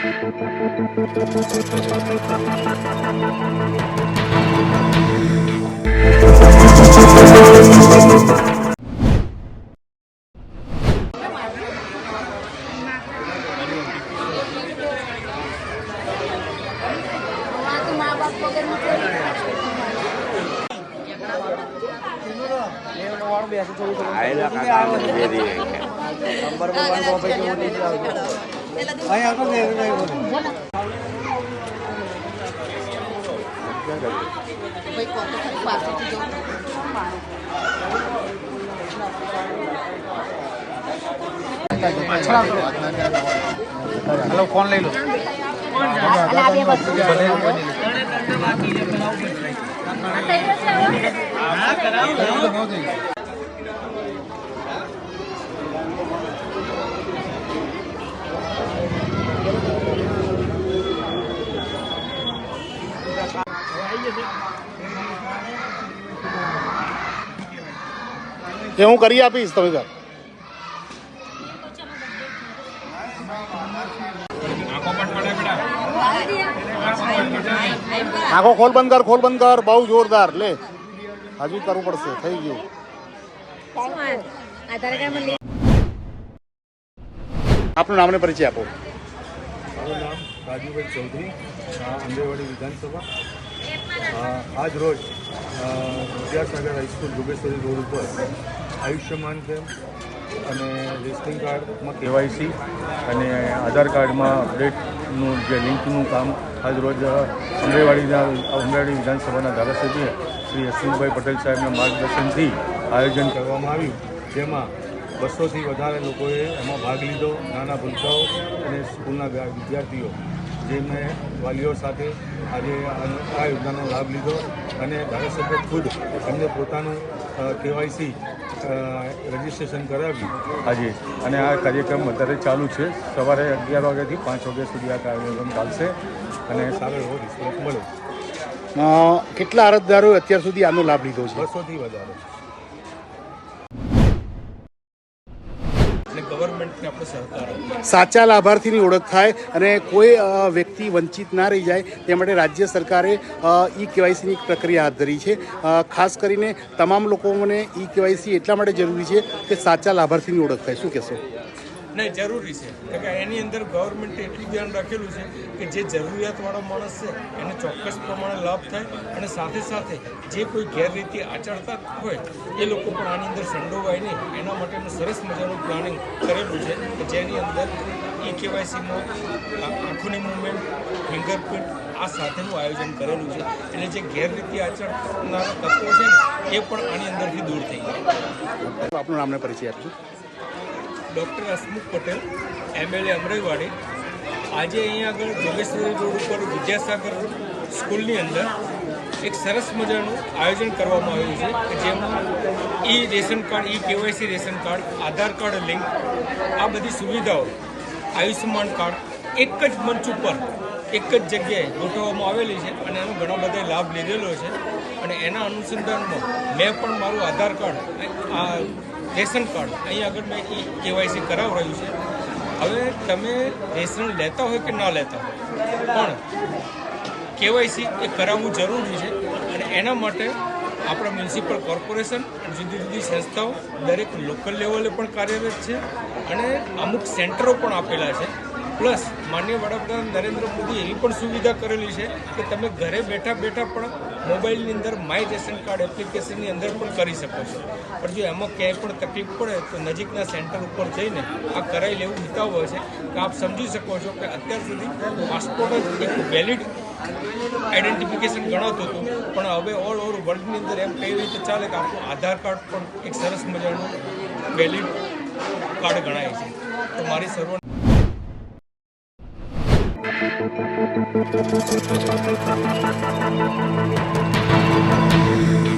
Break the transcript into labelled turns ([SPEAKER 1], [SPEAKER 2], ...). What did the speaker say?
[SPEAKER 1] Hello phone ले लो
[SPEAKER 2] હું કરી આપીશ તમે ઘર આંખો ખોલ બંધ કર બહુ જોરદાર લે હજુ કરવું પડશે થઈ ગયું આપનું નામને પરિચય આપો
[SPEAKER 3] મારું નામ રાજુભાઈ ચૌધરી આંબેવાડી વિધાનસભા આજ રોજ વિદ્યાસાગર હાઈસ્કૂલ જોગેશ્વરી રોડ ઉપર આયુષ્યમાન કેમ્પ અને રેશનિંગ કાર્ડમાં કેવાયસી અને આધાર કાર્ડમાં અપડેટનું જે લિંકનું કામ આજ રોજ અમરેવાડી વિધાનસભાના ધારાસભ્ય શ્રી અશ્વિનભાઈ પટેલ સાહેબના માર્ગદર્શનથી આયોજન કરવામાં આવ્યું, જેમાં 200થી વધારે લોકોએ એમાં ભાગ લીધો. નાના ભૂલકાઓ અને સ્કૂલના વિદ્યાર્થીઓ જેમને વાલીઓ સાથે આજે આ યોજનાનો લાભ લીધો અને ધારાસભ્ય ખુદ એમને પોતાનું કેવાયસી રજિસ્ટ્રેશન કરાવ્યું આજે. અને આ કાર્યક્રમ અત્યારે ચાલુ છે. સવારે 11 વાગ્યાથી 5 વાગ્યા સુધી આ કાર્યક્રમ ચાલશે અને સારો એવો રિસ્પોન્સ મળે.
[SPEAKER 2] કેટલા અરજદારોએ અત્યાર સુધી આનો લાભ લીધો છે?
[SPEAKER 3] 200થી વધારે.
[SPEAKER 1] ગવર્મેન્ટને આપણે સહકાર
[SPEAKER 2] સાચા લાભાર્થીની ઓળખ થાય અને કોઈ વ્યક્તિ વંચિત ના રહી જાય તે માટે રાજ્ય સરકારે ઈ કેવાયસીની એક પ્રક્રિયા હાથ ધરી છે. ખાસ કરીને તમામ લોકોને ઈ કેવાયસી એટલા માટે જરૂરી છે કે સાચા લાભાર્થીની ઓળખ થાય. શું કહેશો?
[SPEAKER 1] નહીં, જરૂરી છે, કારણ કે એની અંદર ગવર્મેન્ટે એટલું ધ્યાન રાખેલું છે કે જે જરૂરિયાતવાળો માણસ છે એને ચોક્કસ પ્રમાણે લાભ થાય અને સાથે સાથે જે કોઈ ગેરરીતિ આચરતા હોય એ લોકો પણ આની અંદર સંડોવાય નહીં એના માટેનું સરસ મજાનું પ્લાનિંગ કરેલું છે કે જેની અંદર ઈ કેવાયસીમાં આંખોની મૂવમેન્ટ, ફિંગરપ્રિન્ટ આ સાથેનું આયોજન કરેલું છે. એટલે જે ગેરરીતિ આચરનારા તત્વો છે ને એ પણ આની અંદરથી દૂર થઈ જાય.
[SPEAKER 2] આપનું નામને પરિચય આપજો.
[SPEAKER 1] Doctor Hasmukh Patel, MLA Amraiwadi. આજે અહીંયા આગળ જોગેશ્વરી રોડ ઉપર વિદ્યાસાગર સ્કૂલની અંદર એક સરસ મજાનું આયોજન કરવામાં આવ્યું છે કે જેમાં ઈ ration card, e KYC ration card, આધાર કાર્ડ લિંક, આ બધી સુવિધાઓ, આયુષ્યમાન કાર્ડ એક જ મંચ ઉપર એક જ જગ્યાએ ગોઠવવામાં આવેલી છે અને એનો ઘણો બધા લાભ લીધેલો છે. અને એના અનુસંધાનમાં મેં પણ મારું આધાર કાર્ડ, આ રેશન કાર્ડ અહીં આગળ મેં ઈ કેવાયસી કરાવડાવ્યું છે. હવે તમે રેશન લેતા હોય કે ના લેતા હોય પણ કેવાયસી એ કરાવવું જરૂરી છે અને એના માટે આપણા મ્યુનિસિપલ કોર્પોરેશન, જુદી જુદી સંસ્થાઓ દરેક લોકલ લેવલે પણ કાર્યરત છે અને અમુક સેન્ટરો પણ આપેલા છે. પ્લસ માનનીય વડાપ્રધાન નરેન્દ્ર મોદી એવી પણ સુવિધા કરેલી છે કે તમે ઘરે બેઠા બેઠા પણ મોબાઈલની અંદર માય રેશન કાર્ડ એપ્લિકેશનની અંદર પણ કરી શકો છો. પણ જો એમાં ક્યાંય પણ તકલીફ પડે તો નજીકના સેન્ટર ઉપર જઈને આ કરાવી લેવું હિતાવ હોય છે. કે આપ સમજી શકો છો કે અત્યાર સુધી પાસપોર્ટ જ એક વેલિડ આઈડેન્ટિફિકેશન ગણાતું હતું, પણ હવે ઓલ ઓવર વર્લ્ડની અંદર એમ કઈ રીતે ચાલે કે આપણું આધાર કાર્ડ પણ એક સરસ મજાનું વેલિડ કાર્ડ ગણાય છે. તો મારી સર્વ
[SPEAKER 4] Thank you.